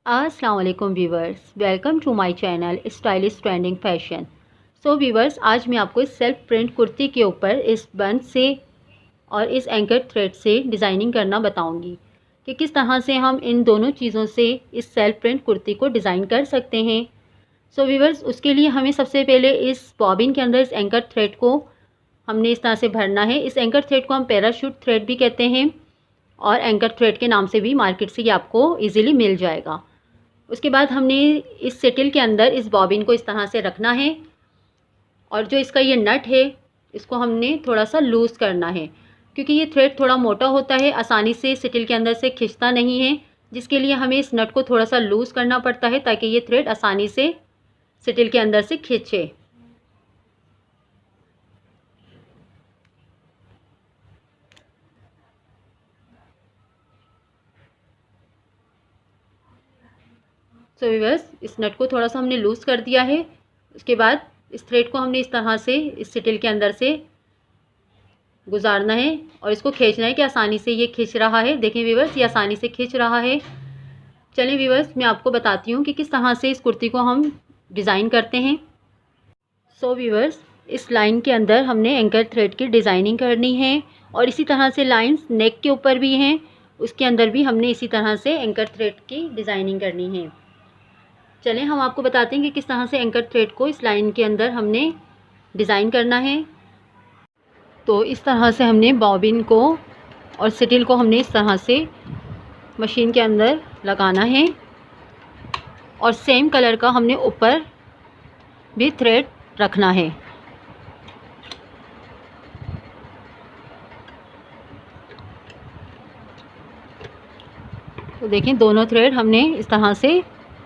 अस्सलाम वालेकुम viewers, welcome to my channel stylish trending fashion. So viewers, आज मैं आपको इस सेल्फ प्रिंट कुर्ती के ऊपर इस बंच से और इस एंकर थ्रेड से डिज़ाइनिंग करना बताऊंगी कि किस तरह से हम इन दोनों चीज़ों से इस सेल्फ प्रिंट कुर्ती को डिज़ाइन कर सकते हैं। सो व्यूवर्स, उसके लिए हमें सबसे पहले इस बॉबिन के अंदर इस एंकर थ्रेड को हमने इस तरह से भरना है। इस एंकर थ्रेड को हम पैराशूट थ्रेड भी कहते हैं और एंकर थ्रेड के नाम से भी मार्केट से ये आपको ईजिली मिल जाएगा। उसके बाद हमने इस सेटिल के अंदर इस बॉबिन को इस तरह से रखना है और जो इसका ये नट है इसको हमने थोड़ा सा लूज़ करना है, क्योंकि ये थ्रेड थोड़ा मोटा होता है, आसानी से सेटिल के अंदर से खिंचता नहीं है, जिसके लिए हमें इस नट को थोड़ा सा लूज़ करना पड़ता है ताकि ये थ्रेड आसानी से सेटिल के अंदर से खींचे। सो व्यूअर्स, इस नट को थोड़ा सा हमने लूज़ कर दिया है। उसके बाद इस थ्रेड को हमने इस तरह से इस सेटिल के अंदर से गुजारना है और इसको खींचना है कि आसानी से ये खींच रहा है। देखें व्यूअर्स, ये आसानी से खींच रहा है। चलिए व्यूअर्स, मैं आपको बताती हूँ कि किस तरह से इस कुर्ती को हम डिज़ाइन करते हैं। सो व्यूअर्स, इस लाइन के अंदर हमने एंकर थ्रेड की डिज़ाइनिंग करनी है और इसी तरह से लाइंस नेक के ऊपर भी हैं, उसके अंदर भी हमने इसी तरह से एंकर थ्रेड की डिज़ाइनिंग करनी है। चलें हम आपको बताते हैं कि किस तरह से एंकर थ्रेड को इस लाइन के अंदर हमने डिज़ाइन करना है। तो इस तरह से हमने बॉबिन को और सिटिल को हमने इस तरह से मशीन के अंदर लगाना है और सेम कलर का हमने ऊपर भी थ्रेड रखना है। तो देखें, दोनों थ्रेड हमने इस तरह से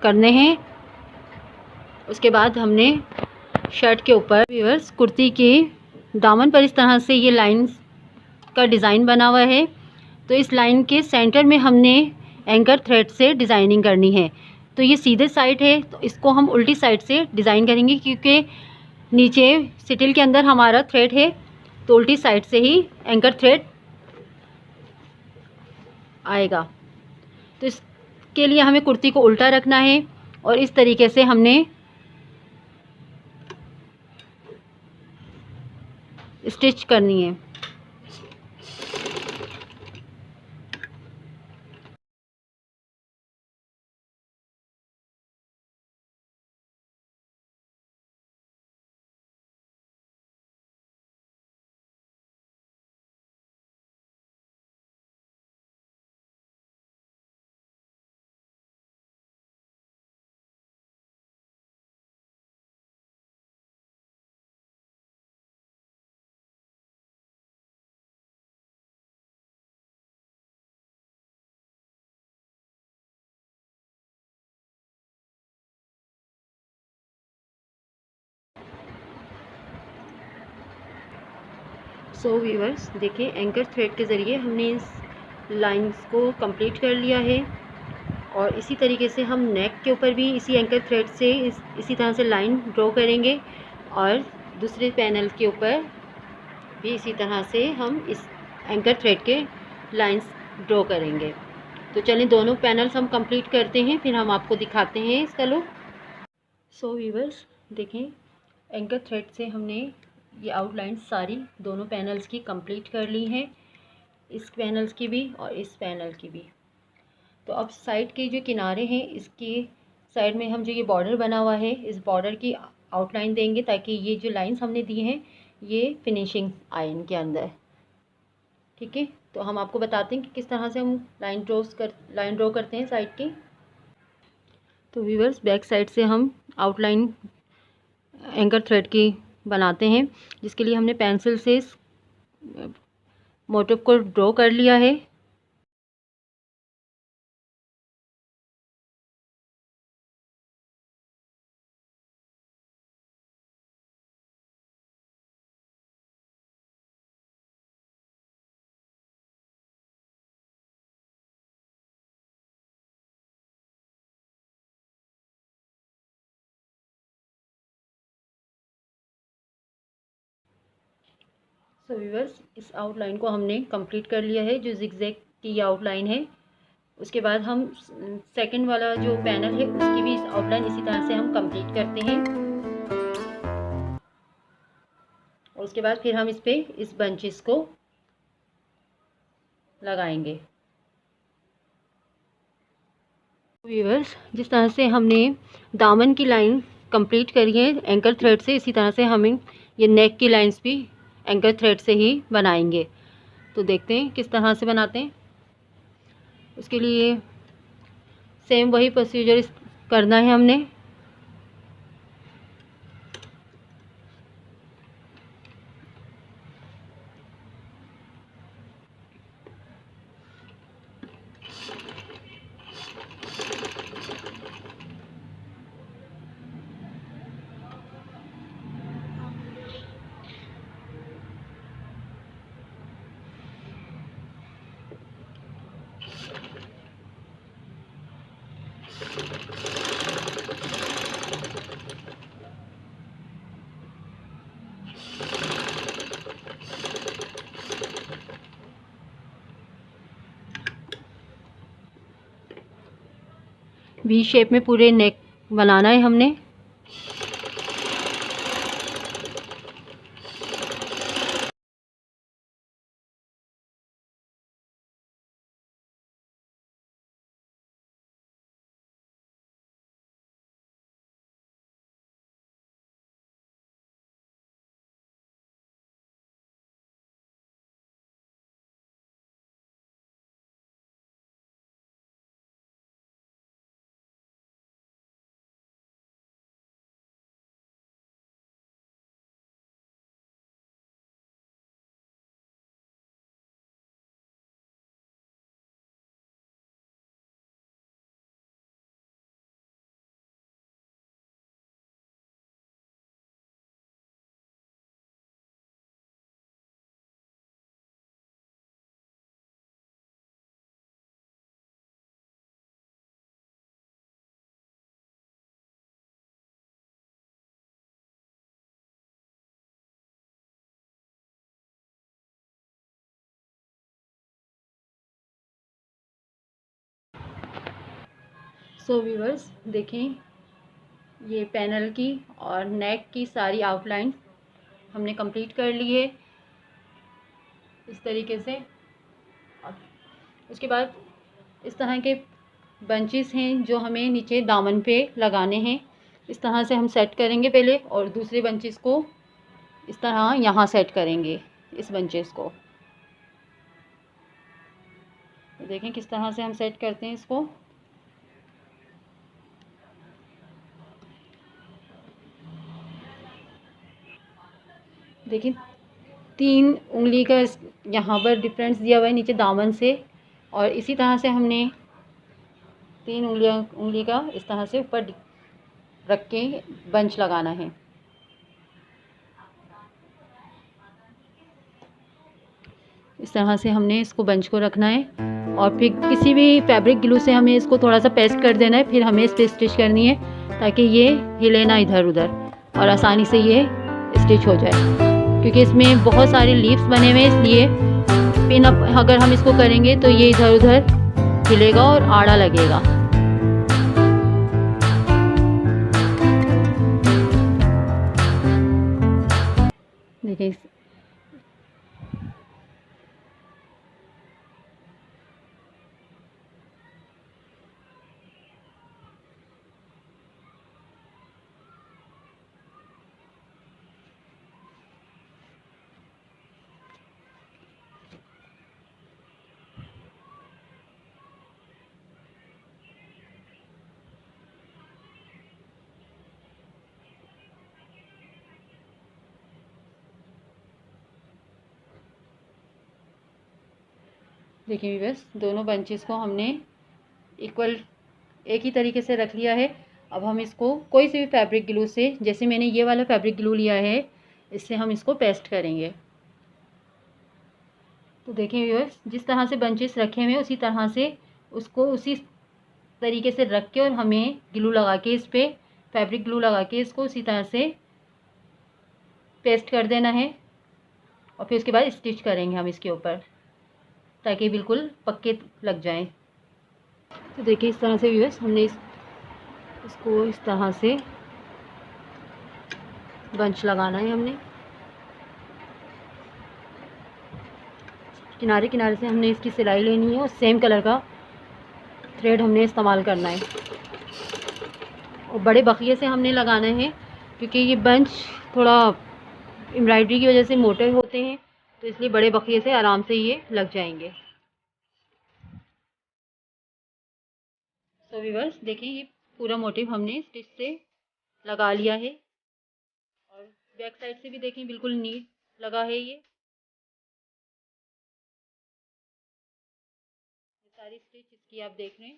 करने हैं। उसके बाद हमने शर्ट के ऊपर व्यूअर्स कुर्ती के दामन पर इस तरह से ये लाइंस का डिज़ाइन बना हुआ है, तो इस लाइन के सेंटर में हमने एंकर थ्रेड से डिज़ाइनिंग करनी है। तो ये सीधे साइड है, तो इसको हम उल्टी साइड से डिज़ाइन करेंगे, क्योंकि नीचे सिटिल के अंदर हमारा थ्रेड है, तो उल्टी साइड से ही एंकर थ्रेड आएगा। तो इसके लिए हमें कुर्ती को उल्टा रखना है और इस तरीके से हमने स्टिच करनी है। सो व्यूअर्स, देखिए एंकर थ्रेड के ज़रिए हमने इस लाइंस को कंप्लीट कर लिया है और इसी तरीके से हम नेक के ऊपर भी इसी एंकर थ्रेड से इसी तरह से लाइन ड्रॉ करेंगे और दूसरे पैनल के ऊपर भी इसी तरह से हम इस एंकर थ्रेड के लाइंस ड्रॉ करेंगे। तो चलें दोनों पैनल्स हम कंप्लीट करते हैं, फिर हम आपको दिखाते हैं इसका लुक। सो व्यूअर्स, देखें एंकर थ्रेड से हमने ये आउटलाइन सारी दोनों पैनल्स की कंप्लीट कर ली हैं, इस पैनल्स की भी और इस पैनल की भी। तो अब साइड के जो किनारे हैं, इसके साइड में हम जो ये बॉर्डर बना हुआ है, इस बॉर्डर की आउटलाइन देंगे ताकि ये जो लाइंस हमने दी हैं ये फिनिशिंग आए इनके अंदर। ठीक है, तो हम आपको बताते हैं कि किस तरह से हम लाइन ड्रॉ करते हैं साइड की। तो व्यूअर्स, बैक साइड से हम आउटलाइन एंकर थ्रेड की बनाते हैं, जिसके लिए हमने पेंसिल से इस मोटिव को ड्रॉ कर लिया है। सो व्यूअर्स, इस आउटलाइन को हमने कंप्लीट कर लिया है। जो जिगजैग की आउटलाइन है उसके बाद हम सेकंड वाला जो पैनल है उसकी भी आउटलाइन इसी तरह से हम कंप्लीट करते हैं। और उसके बाद फिर हम इस पे इस बंचेस को लगाएंगे। व्यूअर्स, जिस तरह से हमने दामन की लाइन कंप्लीट करी है एंकर थ्रेड से, इसी तरह से हमें ये नेक की लाइंस भी एंकर थ्रेड से ही बनाएंगे। तो देखते हैं किस तरह से बनाते हैं। उसके लिए सेम वही प्रोसीजर करना है हमने। वी शेप में पूरे नेक बनाना है हमने। सो व्यूअर्स, देखें ये पैनल की और नेक की सारी आउटलाइन हमने कंप्लीट कर ली है इस तरीके से। और उसके बाद इस तरह के बंचेस हैं जो हमें नीचे दामन पे लगाने हैं। इस तरह से हम सेट करेंगे पहले, और दूसरे बंचेस को इस तरह यहाँ सेट करेंगे इस बंचेस को। देखें किस तरह से हम सेट करते हैं इसको। देखिए 3 उंगली का यहाँ पर डिफरेंस दिया हुआ है नीचे दामन से, और इसी तरह से हमने 3 उंगली का इस तरह से ऊपर रख के बंच लगाना है। इस तरह से हमने इसको बंच को रखना है, और फिर किसी भी फैब्रिक ग्लू से हमें इसको थोड़ा सा पेस्ट कर देना है। फिर हमें इस पर स्टिच करनी है ताकि ये हिले ना इधर उधर, और आसानी से ये स्टिच हो जाए। क्योंकि इसमें बहुत सारे लीव्स बने हुए हैं, इसलिए पिन अप अगर हम इसको करेंगे तो ये इधर उधर हिलेगा और आड़ा लगेगा। देखिए देखिए बस दोनों बंचेस को हमने इक्वल एक ही तरीके से रख लिया है। अब हम इसको कोई से भी फैब्रिक ग्लू से, जैसे मैंने ये वाला फैब्रिक ग्लू लिया है, इससे हम इसको पेस्ट करेंगे। तो देखिए व्यूअर्स, जिस तरह से बंचेस रखे हुए उसी तरह से उसको उसी तरीके से रख के, और हमें ग्लू लगा के इस पर फैब्रिक ग्लू लगा के इसको उसी तरह से पेस्ट कर देना है। और फिर उसके बाद स्टिच करेंगे हम इसके ऊपर, ताकि बिल्कुल पक्के लग जाएं। तो देखिए इस तरह से व्यूअर्स हमने इसको इस तरह से बंच लगाना है। हमने किनारे किनारे से हमने इसकी सिलाई लेनी है और सेम कलर का थ्रेड हमने इस्तेमाल करना है और बड़े बखिए से हमने लगाना है, क्योंकि ये बंच थोड़ा एम्ब्रॉयडरी की वजह से मोटे होते हैं, तो इसलिए बड़े बखिए से आराम से ये लग जाएंगे। तो व्यूअर्स देखिए ये पूरा मोटिव हमने स्टिच से लगा लिया है और बैक साइड से भी देखें बिल्कुल नीट लगा है। ये सारी स्टिच इसकी आप देख रहे हैं,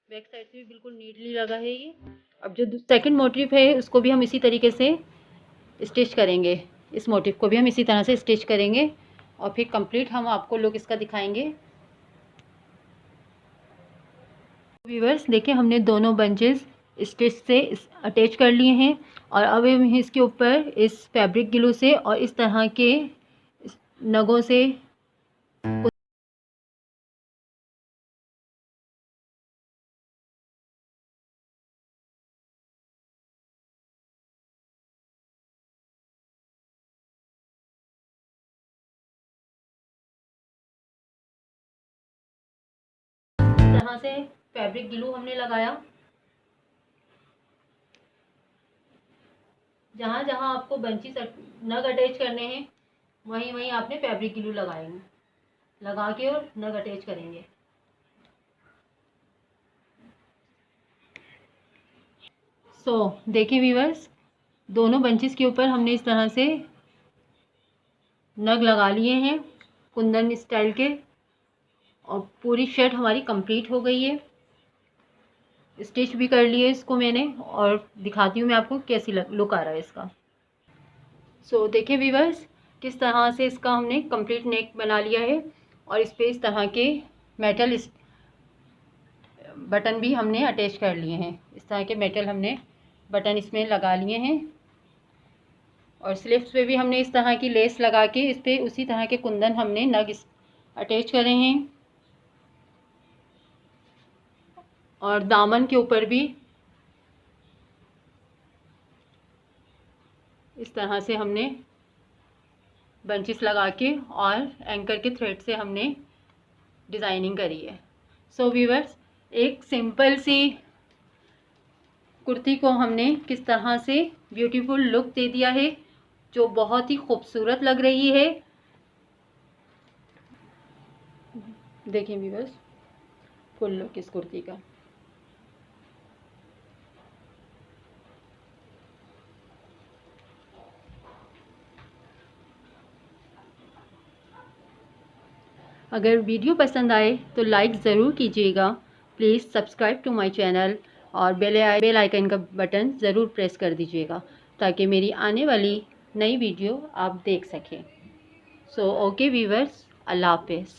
बैक साइड से भी बिल्कुल नीटली लगा है ये। अब जो सेकंड मोटिव है उसको भी हम इसी तरीके से स्टिच करेंगे, इस मोटिव को भी हम इसी तरह से स्टिच करेंगे और फिर कंप्लीट हम आपको लुक इसका दिखाएंगे। व्यूअर्स देखिए हमने दोनों बंचेस स्टिच से अटैच कर लिए हैं और अब हम इसके ऊपर इस फैब्रिक ग्लू से और इस तरह के नगों से तरह से फैब्रिक ग्लू हमने लगाया। जहाँ जहाँ आपको बंची नग अटैच करने हैं वहीं वहीं आपने फैब्रिक ग्लू लगाएंगे, लगा के और नग अटैच करेंगे। देखिए व्यूअर्स दोनों बंचेस के ऊपर हमने इस तरह से नग लगा लिए हैं कुंदन स्टाइल के और पूरी शर्ट हमारी कंप्लीट हो गई है। स्टिच भी कर लिए इसको मैंने और दिखाती हूँ मैं आपको कैसी लुक आ रहा है इसका। देखिए व्यूअर्स किस तरह से इसका हमने कंप्लीट नेक बना लिया है और इस पे इस तरह के मेटल बटन भी हमने अटैच कर लिए हैं। इस तरह के मेटल हमने बटन इसमें लगा लिए हैं और स्लीव्स पे भी हमने इस तरह की लेस लगा के इस पे उसी तरह के कुंदन हमने नग अटैच करे हैं और दामन के ऊपर भी इस तरह से हमने बंचेस लगा के और एंकर के थ्रेड से हमने डिज़ाइनिंग करी है। व्यूअर्स एक सिंपल सी कुर्ती को हमने किस तरह से ब्यूटीफुल लुक दे दिया है जो बहुत ही खूबसूरत लग रही है। देखिए व्यूअर्स फुल लुक इस कुर्ती का। अगर वीडियो पसंद आए तो लाइक ज़रूर कीजिएगा। Please subscribe to my channel और बेल आइकन का बटन ज़रूर प्रेस कर दीजिएगा ताकि मेरी आने वाली नई वीडियो आप देख सकें। ओके व्यूअर्स, अल्लाह हाफ़िज़।